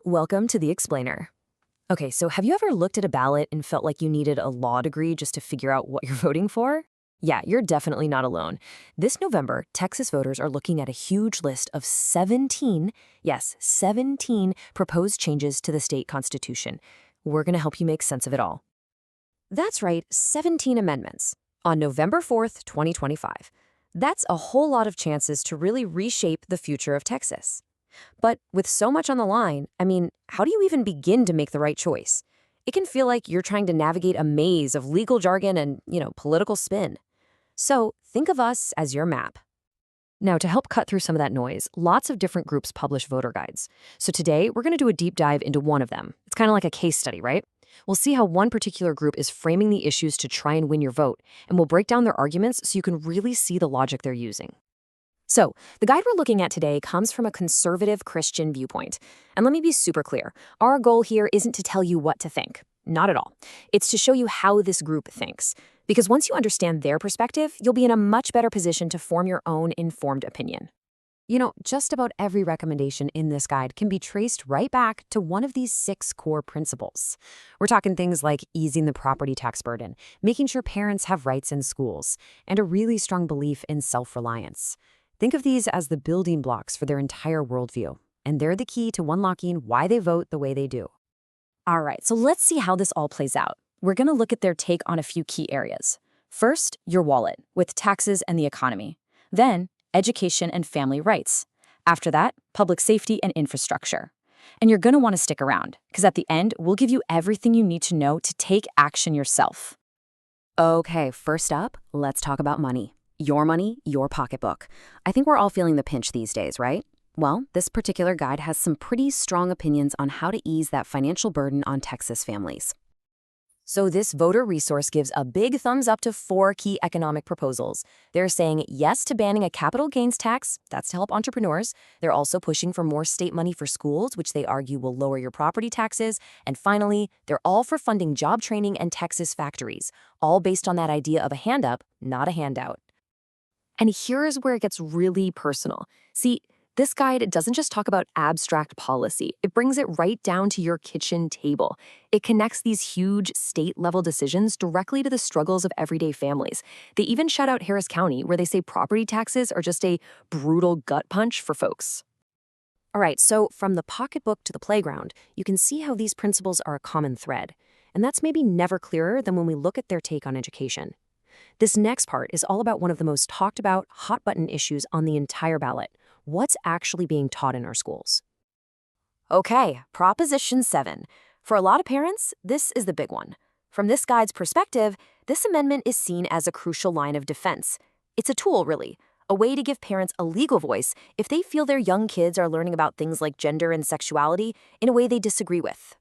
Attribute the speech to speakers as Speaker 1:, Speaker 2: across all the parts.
Speaker 1: Welcome to the Explainer. Okay, so have you ever looked at a ballot and felt like you needed a law degree just to figure out what you're voting for? Yeah, you're definitely not alone. This November, Texas voters are looking at a huge list of 17, yes, 17 proposed changes to the state constitution. We're going to help you make sense of it all. That's right, 17 amendments on November 4th, 2025. That's a whole lot of chances to really reshape the future of Texas. But with so much on the line, how do you even begin to make the right choice? It can feel like you're trying to navigate a maze of legal jargon and, political spin. So think of us as your map. Now, to help cut through some of that noise, lots of different groups publish voter guides. So today, we're going to do a deep dive into one of them. It's kind of like a case study, right? We'll see how one particular group is framing the issues to try and win your vote, and we'll break down their arguments so you can really see the logic they're using. So, the guide we're looking at today comes from a conservative Christian viewpoint. And let me be super clear. Our goal here isn't to tell you what to think. Not at all. It's to show you how this group thinks. Because once you understand their perspective, you'll be in a much better position to form your own informed opinion. Just about every recommendation in this guide can be traced right back to one of these 6 core principles. We're talking things like easing the property tax burden, making sure parents have rights in schools, and a really strong belief in self-reliance. Think of these as the building blocks for their entire worldview, and they're the key to unlocking why they vote the way they do. All right, so let's see how this all plays out. We're going to look at their take on a few key areas. First, your wallet, with taxes and the economy. Then, education and family rights. After that, public safety and infrastructure. And you're going to want to stick around, because at the end, we'll give you everything you need to know to take action yourself. Okay, first up, let's talk about money. Your money, your pocketbook. I think we're all feeling the pinch these days, right? Well, this particular guide has some pretty strong opinions on how to ease that financial burden on Texas families. So this voter resource gives a big thumbs up to 4 key economic proposals. They're saying yes to banning a capital gains tax. That's to help entrepreneurs. They're also pushing for more state money for schools, which they argue will lower your property taxes. And finally, they're all for funding job training and Texas factories, all based on that idea of a hand up, not a handout. And here's where it gets really personal. See, this guide doesn't just talk about abstract policy. It brings it right down to your kitchen table. It connects these huge state-level decisions directly to the struggles of everyday families. They even shout out Harris County, where they say property taxes are just a brutal gut punch for folks. All right, so from the pocketbook to the playground, you can see how these principles are a common thread. And that's maybe never clearer than when we look at their take on education. This next part is all about one of the most talked about, hot-button issues on the entire ballot. What's actually being taught in our schools? Okay, Proposition 7. For a lot of parents, this is the big one. From this guide's perspective, this amendment is seen as a crucial line of defense. It's a tool, really, a way to give parents a legal voice if they feel their young kids are learning about things like gender and sexuality in a way they disagree with.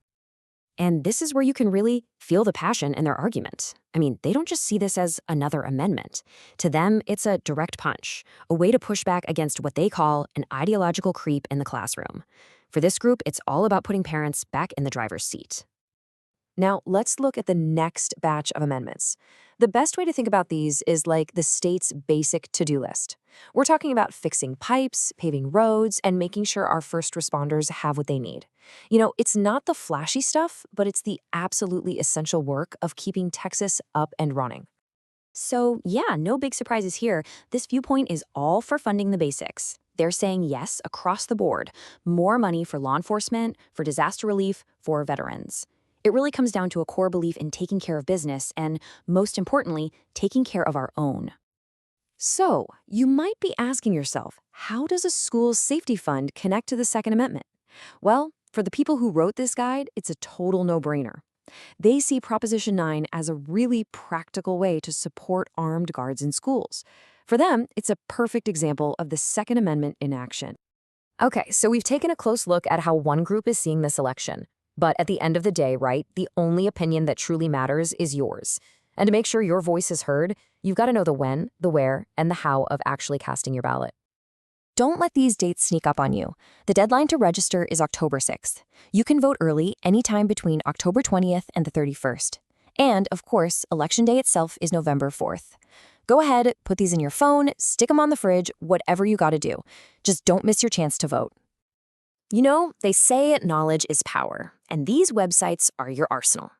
Speaker 1: And this is where you can really feel the passion in their argument. They don't just see this as another amendment. To them, it's a direct punch, a way to push back against what they call an ideological creep in the classroom. For this group, it's all about putting parents back in the driver's seat. Now, let's look at the next batch of amendments. The best way to think about these is like the state's basic to-do list. We're talking about fixing pipes, paving roads, and making sure our first responders have what they need. It's not the flashy stuff, but it's the absolutely essential work of keeping Texas up and running. So yeah, no big surprises here. This viewpoint is all for funding the basics. They're saying yes across the board. More money for law enforcement, for disaster relief, for veterans. It really comes down to a core belief in taking care of business and, most importantly, taking care of our own. So, you might be asking yourself, how does a school's safety fund connect to the Second Amendment? Well, for the people who wrote this guide, it's a total no-brainer. They see Proposition 9 as a really practical way to support armed guards in schools. For them, it's a perfect example of the Second Amendment in action. Okay, so we've taken a close look at how one group is seeing this election. But at the end of the day, right, the only opinion that truly matters is yours. And to make sure your voice is heard, you've got to know the when, the where, and the how of actually casting your ballot. Don't let these dates sneak up on you. The deadline to register is October 6th. You can vote early anytime between October 20th and the 31st. And, of course, Election Day itself is November 4th. Go ahead, put these in your phone, stick them on the fridge, whatever you got to do. Just don't miss your chance to vote. You know, they say knowledge is power, and these websites are your arsenal.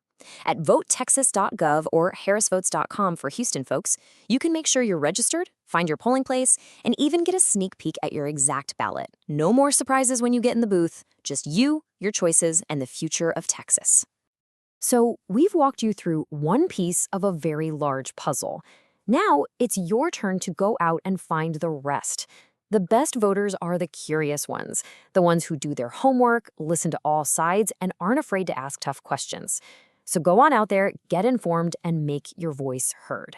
Speaker 1: At votetexas.gov or harrisvotes.com for Houston folks, you can make sure you're registered, find your polling place, and even get a sneak peek at your exact ballot. No more surprises when you get in the booth, just you, your choices, and the future of Texas. So, we've walked you through one piece of a very large puzzle. Now, it's your turn to go out and find the rest. The best voters are the curious ones, the ones who do their homework, listen to all sides, and aren't afraid to ask tough questions. So go on out there, get informed, and make your voice heard.